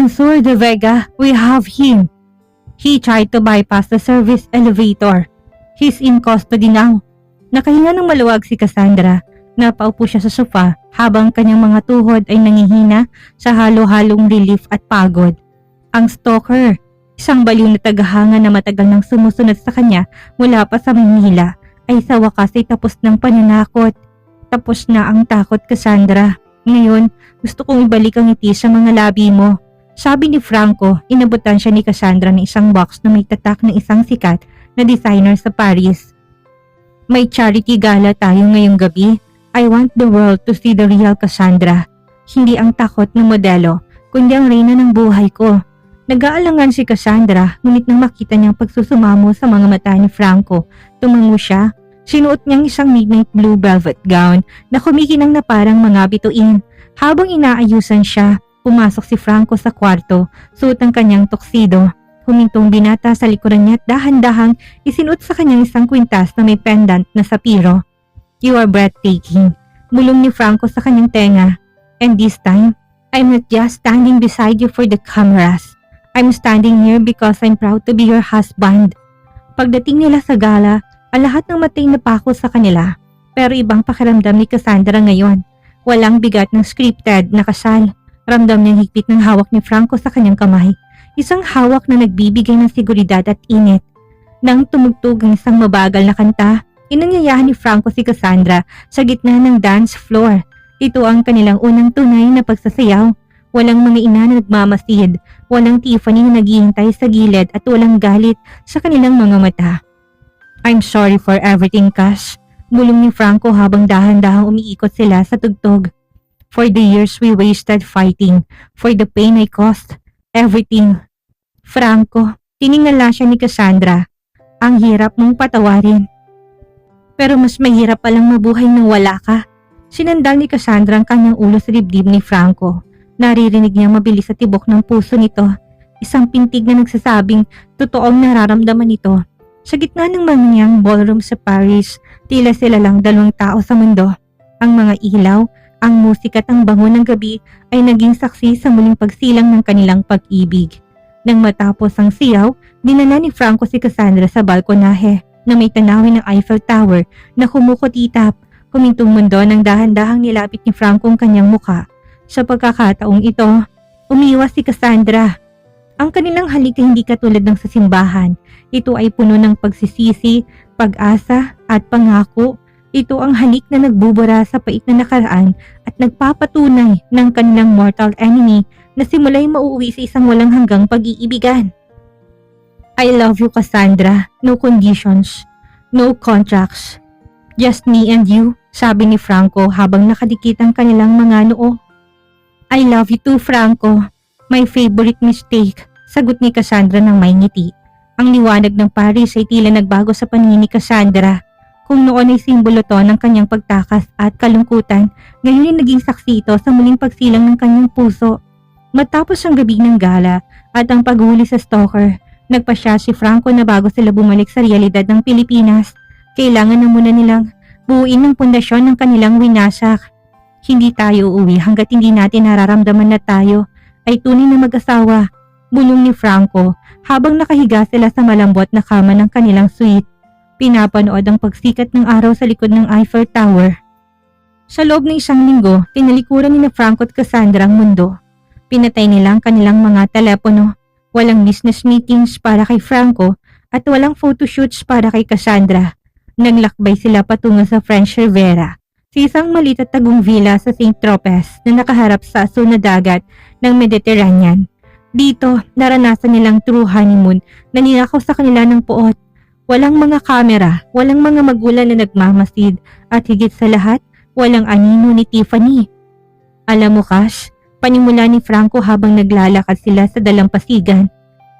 Professor De Vega, we have him. He tried to bypass the service elevator. He's in custody now. Nakahinga ng maluwag si Cassandra. Napaupo siya sa sofa habang kanyang mga tuhod ay nangihina sa halo-halong relief at pagod. Ang stalker, isang baliw na tagahanga na matagal nang sumusunod sa kanya mula pa sa Manila, ay sa wakas ay tapos ng pananakot. Tapos na ang takot, Cassandra. Ngayon, gusto kong ibalik ang ngiti sa mga labi mo. Sabi ni Franco, inabutan siya ni Cassandra ng isang box na may tatak ng isang sikat na designer sa Paris. May charity gala tayo ngayong gabi. I want the world to see the real Cassandra. Hindi ang takot ng modelo, kundi ang reyna ng buhay ko. Nag-aalangan si Cassandra, ngunit nang makita niyang pagsusumamo sa mga mata ni Franco, tumango siya. Sinuot niyang isang midnight blue velvet gown na kumikinang na parang mga bituin. Habang inaayusan siya, pumasok si Franco sa kwarto, suot ang kanyang tuxedo. Humintong binata sa likuran niya at dahan-dahang isinuot sa kanyang isang kwintas na may pendant na sapiro. You are breathtaking, bulong ni Franco sa kanyang tenga. And this time, I'm not just standing beside you for the cameras. I'm standing here because I'm proud to be your husband. Pagdating nila sa gala, ang lahat ng matay na pako sa kanila. Pero ibang pakiramdam ni Cassandra ngayon. Walang bigat ng scripted na kasal. Ramdam niyang higpit ng hawak ni Franco sa kanyang kamay. Isang hawak na nagbibigay ng seguridad at init. Nang tumugtog ang isang mabagal na kanta, inanyayahan ni Franco si Cassandra sa gitna ng dance floor. Ito ang kanilang unang tunay na pagsasayaw. Walang mga ina na nagmamasid, walang Tiffany na naghihintay sa gilid at walang galit sa kanilang mga mata. I'm sorry for everything, Cass, bulong ni Franco habang dahan-dahang umiikot sila sa tugtog. For the years we wasted fighting, for the pain I caused, everything. Franco, tiningala siya ni Cassandra. Ang hirap mong patawarin. Pero mas mahirap palang mabuhay nang wala ka. Sinandal ni Cassandra ang kanyang ulo sa dibdib ni Franco. Naririnig niyang mabilis sa tibok ng puso nito. Isang pintig na nagsasabing totoong nararamdaman nito. Sa gitna ng mangyaang ballroom sa Paris, tila sila lang dalawang tao sa mundo. Ang mga ilaw, ang musika at ang bango ng gabi ay naging saksi sa muling pagsilang ng kanilang pag-ibig. Nang matapos ang siyaw, dinala ni Franco si Cassandra sa balkonahe na may tanawin ng Eiffel Tower na kumukutitap. Humintong mundo ng dahan-dahang nilapit ni Franco ang kanyang mukha. Sa pagkakataong ito, umiwas si Cassandra. Ang kanilang halik ay hindi katulad ng sa simbahan. Ito ay puno ng pagsisisi, pag-asa at pangako. Ito ang halik na nagbubura sa pait na nakaraan at nagpapatunay ng kanilang mortal enemy na simula'y mauuwi sa isang walang hanggang pag-iibigan. I love you, Cassandra. No conditions. No contracts. Just me and you, sabi ni Franco habang nakadikit ang kanilang mga noo. I love you too, Franco. My favorite mistake, sagot ni Cassandra ng may ngiti. Ang liwanag ng Paris ay tila nagbago sa paningin ni Cassandra. Kung noon ay simbolo to ng kanyang pagtakas at kalungkutan, ngayon ay naging saksi ito sa muling pagsilang ng kanyang puso. Matapos ang gabi ng gala at ang paghuli sa stalker, nagpasya si Franco na bago sila bumalik sa realidad ng Pilipinas, kailangan na muna nilang buuin ng pundasyon ng kanilang winasak. Hindi tayo uuwi hanggat hindi natin nararamdaman na tayo ay tunay na mag-asawa, bulong ni Franco habang nakahiga sila sa malambot na kama ng kanilang suite. Pinapanood ang pagsikat ng araw sa likod ng Eiffel Tower. Sa loob ng isang linggo, tinalikuran ni Franco at Cassandra ang mundo. Pinatay nila ang kanilang mga telepono. Walang business meetings para kay Franco at walang photoshoots para kay Cassandra. Naglakbay sila patungo sa French Riviera, sa isang maliit at tagong villa sa St. Tropez na nakaharap sa asul na dagat ng Mediterranean. Dito, naranasan nilang true honeymoon na ninakaw sa kanila ng puot. Walang mga kamera, walang mga magulang na nagmamasid at higit sa lahat, walang anino ni Tiffany. Alam mo, Cash, panimula ni Franco habang naglalakad sila sa dalampasigan,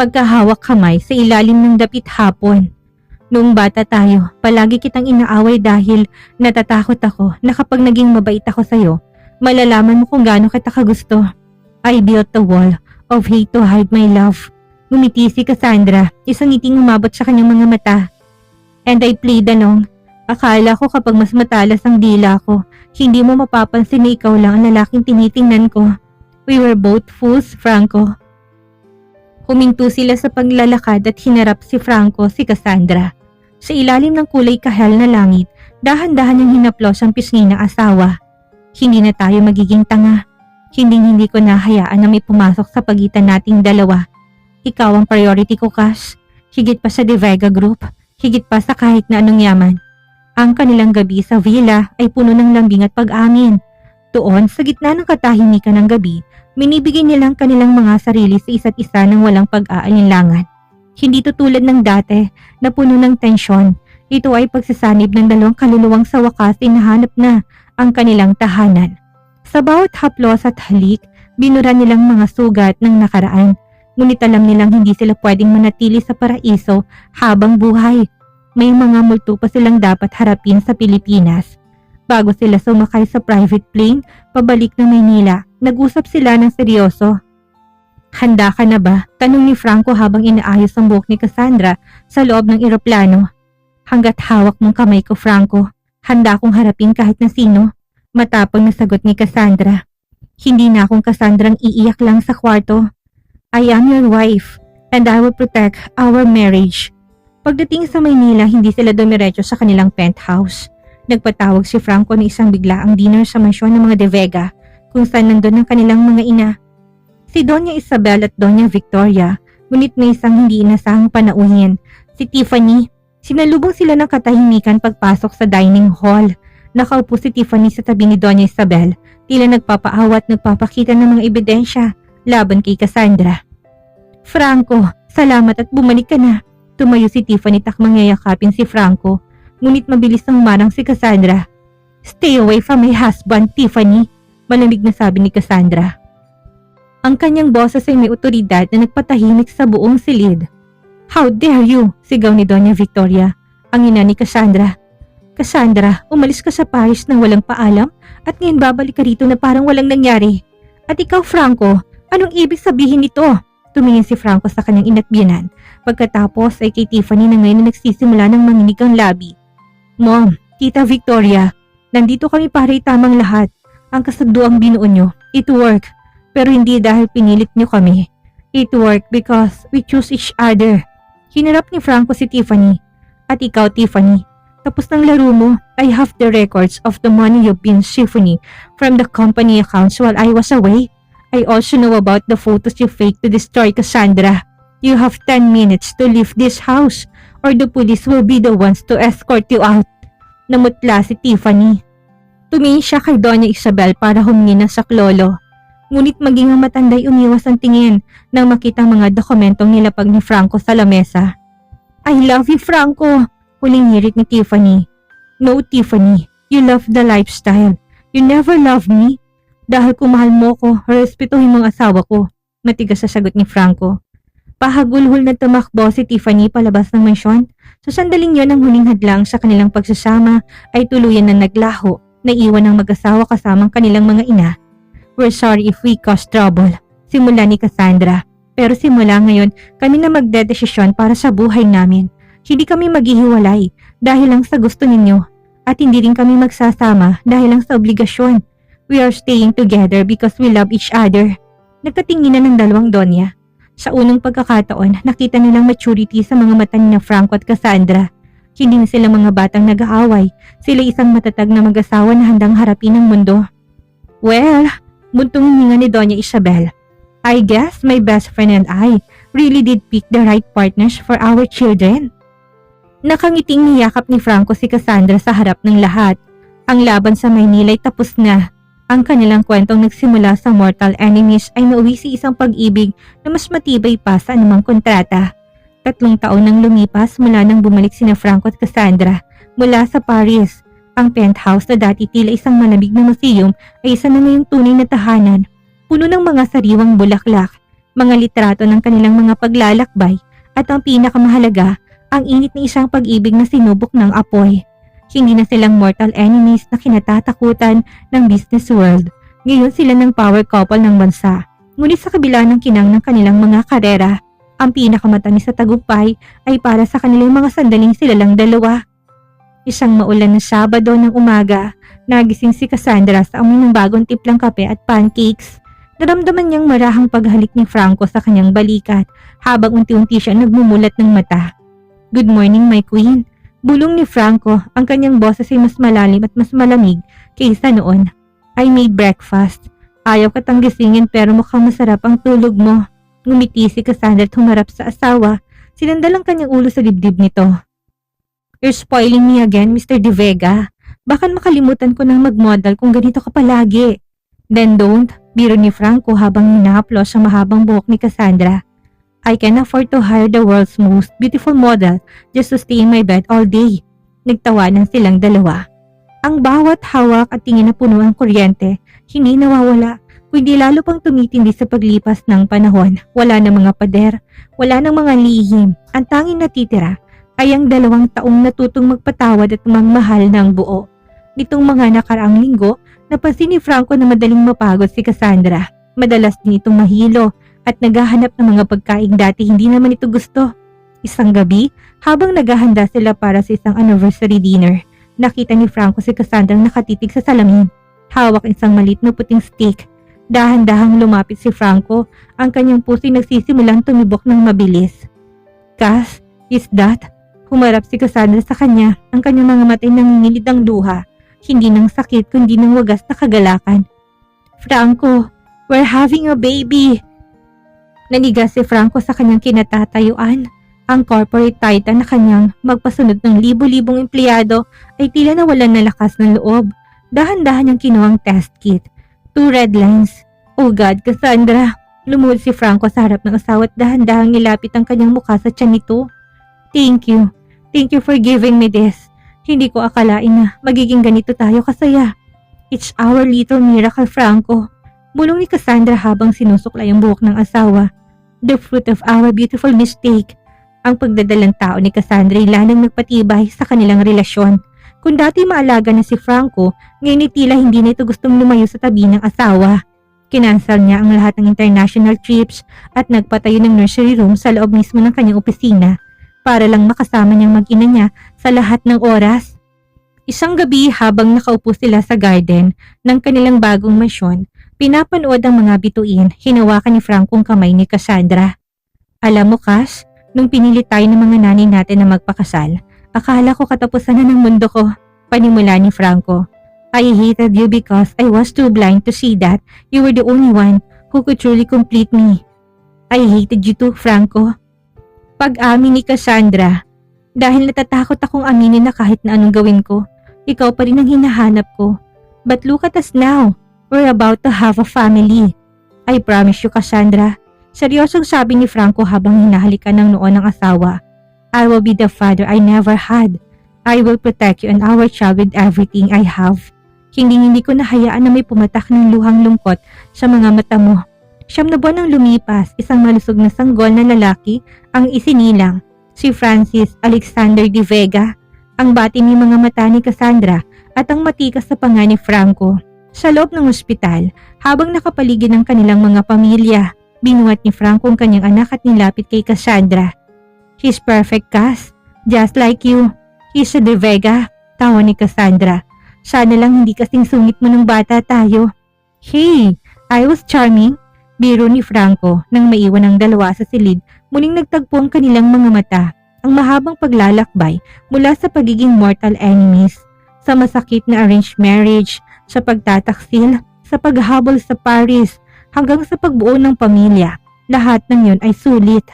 magkahawak kamay sa ilalim ng dapit hapon. Noong bata tayo, palagi kitang inaaway dahil natatakot ako na kapag naging mabait ako sa'yo, malalaman mo kung gaano kita kagusto. I built the wall of hate to hide my love. Ngumiti si Cassandra, isang ngiting umabot sa kanyang mga mata. And I played along. Akala ko kapag mas matalas ang dila ko, hindi mo mapapansin na ikaw lang ang lalaking tinitingnan ko. We were both fools, Franco. Huminto sila sa paglalakad at hinarap si Franco si Cassandra. Sa ilalim ng kulay kahel na langit, dahan-dahan niyang hinaplos ang pisngi ng asawa. Hindi na tayo magiging tanga. Hindi ko nahayaan na may pumasok sa pagitan nating dalawa. Ikaw ang priority ko, Cass. Higit pa sa De Vega Group. Higit pa sa kahit na anong yaman. Ang kanilang gabi sa villa ay puno ng lambing at pag-amin. Doon, sa gitna ng katahimikan ng gabi, minibigay nilang kanilang mga sarili sa isa't isa ng walang pag-aalinlangan. Hindi tulad ng dati na puno ng tensyon. Ito ay pagsasanib ng dalawang kaluluwang sa wakas ay nahanap na ang kanilang tahanan. Sa bawat haplos at halik, binura nilang mga sugat ng nakaraan. Ngunit alam nilang hindi sila pwedeng manatili sa paraiso habang buhay. May mga multo pa silang dapat harapin sa Pilipinas. Bago sila sumakay sa private plane, pabalik ng Maynila, nag-usap sila ng seryoso. Handa ka na ba? Tanong ni Franco habang inaayos ang buhok ni Cassandra sa loob ng eroplano. Hanggat hawak mong kamay ko, Franco, handa akong harapin kahit na sino. Matapang na sagot ni Cassandra. Hindi na akong Cassandrang iiyak lang sa kwarto. I am your wife and I will protect our marriage. Pagdating sa Maynila, hindi sila dumiretso sa kanilang penthouse. Nagpatawag si Franco ng isang biglaang dinner sa mansyon ng mga De Vega kung saan nandun ang kanilang mga ina. Si Doña Isabel at Doña Victoria, ngunit may isang hindi inasahang panauhin, si Tiffany. Sinalubong sila ng katahimikan pagpasok sa dining hall. Nakaupo si Tiffany sa tabi ni Doña Isabel, tila nagpapaawa at nagpapakita ng mga ebidensya laban kay Cassandra. Franco, salamat at bumalik ka na. Tumayo si Tiffany takmang yayakapin si Franco, ngunit mabilis nang marang si Cassandra. Stay away from my husband, Tiffany, malamig na sabi ni Cassandra. Ang kanyang boses ay may otoridad na nagpatahimik sa buong silid. How dare you, sigaw ni Doña Victoria, ang ina ni Cassandra. Cassandra, umalis ka sa Paris nang walang paalam at ngayon babalik ka rito na parang walang nangyari. At ikaw, Franco, anong ibig sabihin nito? Tumingin si Franco sa kanyang ina't biyenan. Pagkatapos ay kay Tiffany na ngayon na nagsisimula ng manginig ang labi. Mom, Tita Victoria, nandito kami para itamang lahat. Ang kasagduang binuo nyo, it work. Pero hindi dahil pinilit nyo kami. It work because we choose each other. Hinarap ni Franco si Tiffany. At ikaw, Tiffany, tapos ng laro mo, I have the records of the money you've been siphoning from the company accounts while I was away. I also know about the photos you faked to destroy Cassandra. You have 10 minutes to leave this house or the police will be the ones to escort you out. Namutla si Tiffany. Tumingin siya kay Doña Isabel para humingi ng saklolo. Ngunit maging ang matanda'y umiwas ang tingin nang makita ang mga dokumentong nilapag ni Franco sa lamesa. I love you, Franco, huling hirit ni Tiffany. No, Tiffany, you love the lifestyle. You never love me. Dahil kung mahal mo ko, respetuhin mong asawa ko, matigas sa sagot ni Franco. Pahagulhol na tumakbo si Tiffany palabas ng mansyon. Sa sandaling yon ang huling hadlang sa kanilang pagsasama ay tuluyan na naglaho, naiwan ng mag-asawa kasamang kanilang mga ina. We're sorry if we caused trouble, simula ni Cassandra. Pero simula ngayon, kami na magdedesisyon para sa buhay namin. Hindi kami maghihiwalay dahil lang sa gusto ninyo at hindi rin kami magsasama dahil lang sa obligasyon. We are staying together because we love each other. Nagkatinginan ng dalawang Donya. Sa unang pagkakataon, nakita nilang maturity sa mga mata ni Franco at Cassandra. Hindi na sila mga batang nag-aaway. Sila isang matatag na mag-asawa na handang harapin ang mundo. Well, muntong hininga ni Doña Isabel. I guess my best friend and I really did pick the right partners for our children. Nakangiting niyakap ni Franco si Cassandra sa harap ng lahat. Ang laban sa Maynila ay tapos na. Ang kanilang kwentong nagsimula sa mortal enemies ay nauwi sa isang pag-ibig na mas matibay pa sa anumang kontrata. 3 taon nang lumipas mula nang bumalik sina Franco at Cassandra mula sa Paris. Ang penthouse na dati tila isang malamig na museum ay isa na ngayong tunay na tahanan. Puno ng mga sariwang bulaklak, mga litrato ng kanilang mga paglalakbay at ang pinakamahalaga, ang init na isang pag-ibig na sinubok ng apoy. Hindi na silang mortal enemies na kinatatakutan ng business world. Ngayon sila ng power couple ng bansa. Ngunit sa kabila ng kinang ng kanilang mga karera, ang pinakamatamis sa tagumpay ay para sa kanilang mga sandaling sila lang dalawa. Isang maulan na Sabado ng umaga, nagising si Cassandra sa amoy ng bagong timplang kape at pancakes. Naramdaman niyang marahang paghalik ni Franco sa kanyang balikat habang unti-unti siya nagmumulat ng mata. "Good morning, my queen." Bulong ni Franco, ang kanyang boses ay mas malalim at mas malamig kaysa noon. "I made breakfast. Ayaw katang gisingin pero mukhang masarap ang tulog mo." Ngumiti si Cassandra at humarap sa asawa. Sinandal ang kanyang ulo sa dibdib nito. "You're spoiling me again, Mr. De Vega. Baka makalimutan ko nang mag-model kung ganito ka palagi." "Then don't," biro ni Franco habang hinahaplos sa mahabang buhok ni Cassandra. "I can afford to hire the world's most beautiful model just to stay in my bed all day." Nagtawanan silang dalawa. Ang bawat hawak at tingin na puno ang kuryente, hindi nawawala, kundi lalo pang tumitindi sa paglipas ng panahon. Wala na mga pader, wala nang mga lihim. Ang tanging natitira ay ang 2 taong natutong magpatawad at mamahal ng buo. Nitong mga nakaraang linggo, napansin ni Franco na madaling mapagod si Cassandra. Madalas din itong mahilo at naghahanap ng mga pagkain dati hindi naman ito gusto. Isang gabi, habang naghahanda sila para sa isang anniversary dinner, nakita ni Franco si Cassandra nakatitig sa salamin. Hawak isang maliit na puting stick. Dahan-dahang lumapit si Franco, ang kanyang puso'y nagsisimulang tumibok ng mabilis. "Cass, is that?" Humarap si Cassandra sa kanya, ang kanyang mga matay nangingilid ang luha. Hindi ng sakit kundi ng wagas na kagalakan. "Franco, we're having a baby." Nanigas si Franco sa kanyang kinatatayuan. Ang corporate titan na kanyang magpasunod ng libo-libong empleyado ay tila nawalan ng lakas ng loob. Dahan-dahan niyang kinuha ang test kit. 2 red lines. "Oh God, Cassandra." Lumuhod si Franco sa harap ng asawa at dahan-dahang nilapit ang kanyang mukha sa tiyan nito. "Thank you. Thank you for giving me this. Hindi ko akalain na magiging ganito tayo kasaya. It's our little miracle, Franco." Bulong ni Cassandra habang sinusuklay ang buhok ng asawa. "The fruit of our beautiful mistake." Ang pagdadalang tao ni Cassandra ay lalong nagpatibay sa kanilang relasyon. Kung dati maalaga na si Franco, ngayon ay tila hindi na ito gustong lumayo sa tabi ng asawa. Kinansel niya ang lahat ng international trips at nagpatayo ng nursery room sa loob mismo ng kanyang opisina para lang makasama niyang mag-ina niya sa lahat ng oras. Isang gabi habang nakaupo sila sa garden ng kanilang bagong mansyon, pinapanood ang mga bituin, hinawakan ni Franco ang kamay ni Cassandra. "Alam mo, Cass, nung pinili tayo ng mga nanay natin na magpakasal, akala ko katapusan na ng mundo ko." Panimula ni Franco. "I hated you because I was too blind to see that you were the only one who could truly complete me." "I hated you too, Franco." Pag-amin ni Cassandra. "Dahil natatakot akong aminin na kahit na anong gawin ko, ikaw pa rin ang hinahanap ko. But look at us now. We're about to have a family. I promise you, Cassandra." Seryosong sabi ni Franco habang hinahalikan ng noo ng asawa. "I will be the father I never had. I will protect you and our child with everything I have." Hindi ko nahayaan na may pumatak ng luhang lungkot sa mga mata mo. 9 na buwan nang lumipas, isang malusog na sanggol na lalaki ang isinilang, si Francis Alexander De Vega. Ang batim ng mga mata ni Cassandra at ang matikas sa panga ni Franco. Sa loob ng ospital, habang nakapaligid ang kanilang mga pamilya, binuhat ni Franco ang kanyang anak at nilapit kay Cassandra. "He's perfect, Cass. Just like you. He's a De Vega." Tawa ni Cassandra. "Sana lang hindi kasing sungit mo ng bata tayo." "Hey, I was charming." Biro ni Franco nang maiwan ang dalawa sa silid, muling nagtagpo ang kanilang mga mata. Ang mahabang paglalakbay mula sa pagiging mortal enemies, sa masakit na arranged marriage, sa pagtataksil, sa paghabol sa Paris, hanggang sa pagbuo ng pamilya. Lahat ng yun ay sulit.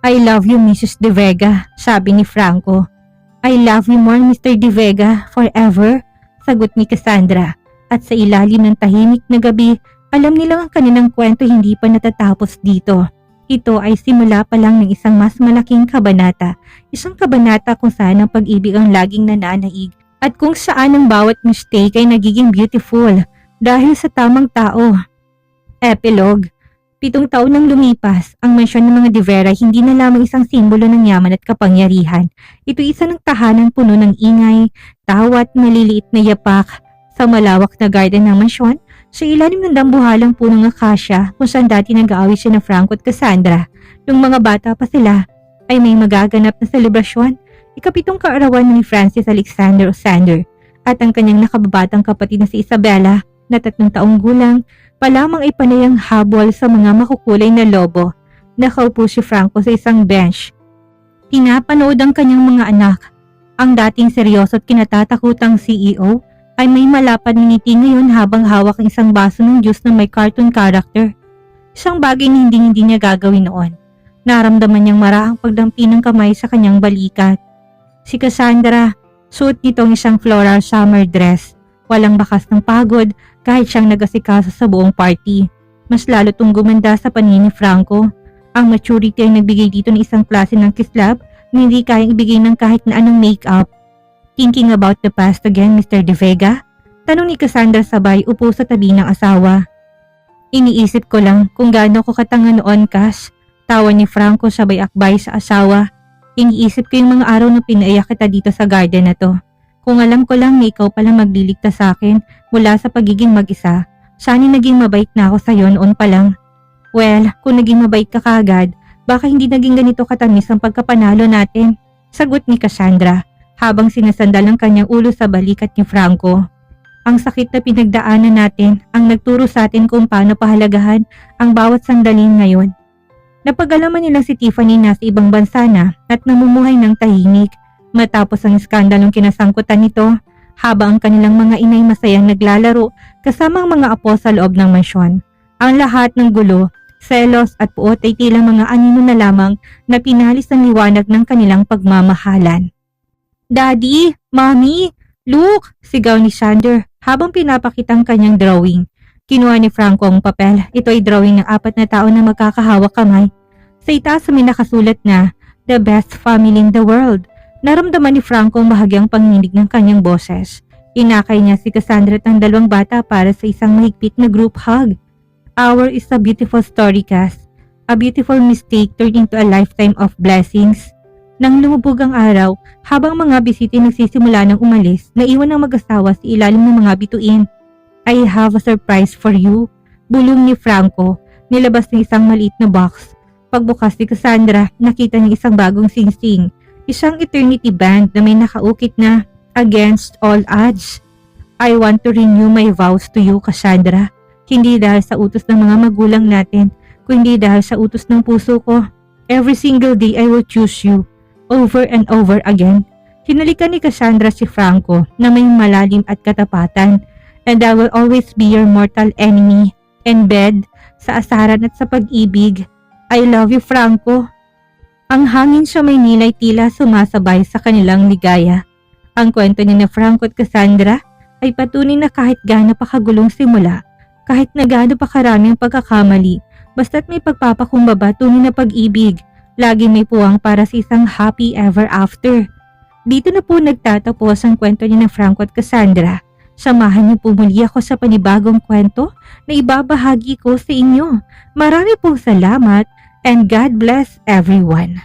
"I love you, Mrs. De Vega," sabi ni Franco. "I love you more, Mr. De Vega, forever," sagot ni Cassandra. At sa ilalim ng tahimik na gabi, alam nilang ang kanilang kwento hindi pa natatapos dito. Ito ay simula pa lang ng isang mas malaking kabanata. Isang kabanata kung saan ang pag-ibig ang laging nananaig at kung saan ang bawat mistake ay nagiging beautiful dahil sa tamang tao. Epilogue. 7 taon nang lumipas, ang mansyon ng mga De Vera hindi na lamang isang simbolo ng yaman at kapangyarihan. Ito isa ng tahanan puno ng ingay, tawa at maliliit na yapak. Sa malawak na garden ng mansyon, sa ilalim ng dambuhalang punong akasya kung saan dati nag-aaway sina Franco at Cassandra, nung mga bata pa sila, ay may magaganap na selebrasyon. Ika-7 kaarawan ni Francis Alexander Osander at ang kanyang nakababatang kapatid na si Isabella na 3 taong gulang, Palamang ay panayang habol sa mga makukulay na lobo. Nakaupo si Franco sa isang bench. Pinapanood ang kanyang mga anak. Ang dating seryoso at kinatatakutang CEO ay may malapad na ngiti ngayon habang hawak ang isang baso ng juice na may cartoon character. Isang bagay na hindi niya gagawin noon. Naramdaman niyang marahang pagdampi ng kamay sa kanyang balikat. Si Cassandra, suot nitong isang floral summer dress. Walang bakas ng pagod kahit siyang nag-asikaso sa buong party. Mas lalo tong gumanda sa paningin ni Franco. Ang maturity ay nagbigay dito ng isang klase ng kislap na hindi kayang ibigay ng kahit na anong make-up. Thinking about the past again, Mr. De Vega? Tanong ni Cassandra sabay upo sa tabi ng asawa. Iniisip ko lang kung gaano ko katanga noon, Cass. Tawa ni Franco sabay akbay sa asawa. Iniisip ko yung mga araw na pinaiyak kita dito sa garden na to. Kung alam ko lang na ikaw pala magliligtas sa akin mula sa pagiging mag-isa, sana naging mabait na ako sa'yo noon pa lang. Well, kung naging mabait ka kagad, baka hindi naging ganito katamis ang pagkapanalo natin. Sagot ni Cassandra habang sinasandal ang kanyang ulo sa balikat ni Franco. Ang sakit na pinagdaanan natin ang nagturo sa atin kung paano pahalagahan ang bawat sandali ngayon. Napag-alaman nila si Tiffany na sa ibang bansa na at namumuhay ng tahimik. Matapos ang iskandalong kinasangkutan nito, habang ang kanilang mga inay masayang naglalaro kasama ang mga apo sa loob ng mansyon. Ang lahat ng gulo, selos at puot ay tila mga anino na lamang na pinalis ang liwanag ng kanilang pagmamahalan. Daddy! Mommy! Look! Sigaw ni Sander habang pinapakita ang kanyang drawing. Kinuha ni Franco ang papel. Ito ay drawing ng 4 na tao na magkakahawak kamay. Sa itaas may nakasulat na, "The best family in the world." Naramdaman ni Franco ang bahagyang panginig ng kanyang boses. Inakay niya si Cassandra at ang 2 bata para sa isang mahigpit na group hug. Our is a beautiful story, Cass. A beautiful mistake turned into a lifetime of blessings. Nang lumubog ang araw, habang mga bisita nagsisimula ng umalis, naiwan ang mag-asawa sa ilalim ng mga bituin. I have a surprise for you. Bulong ni Franco, nilabas ng isang maliit na box. Pagbukas ni Cassandra, nakita niya isang bagong singsing. Isang eternity band na may nakaukit na "Against all odds." I want to renew my vows to you, Cassandra. Hindi dahil sa utos ng mga magulang natin, kundi dahil sa utos ng puso ko. Every single day I will choose you, over and over again. Hinalikan ni Cassandra si Franco na may malalim at katapatan. And I will always be your mortal enemy. Embed sa asaran at sa pag-ibig. I love you, Franco. Ang hangin sa Maynila ay tila sumasabay sa kanilang ligaya. Ang kwento ni na Franco at Cassandra ay patunay na kahit gaano pa kagulong simula, kahit na gaano pa karami ang pagkakamali, basta't may pagpapakumbaba tunay na pag-ibig, lagi may puwang para sa isang happy ever after. Dito na po nagtatapos ang kwento ni na Franco at Cassandra. Samahan niyo po muli ako sa panibagong kwento na ibabahagi ko sa inyo. Marami pong salamat and God bless everyone.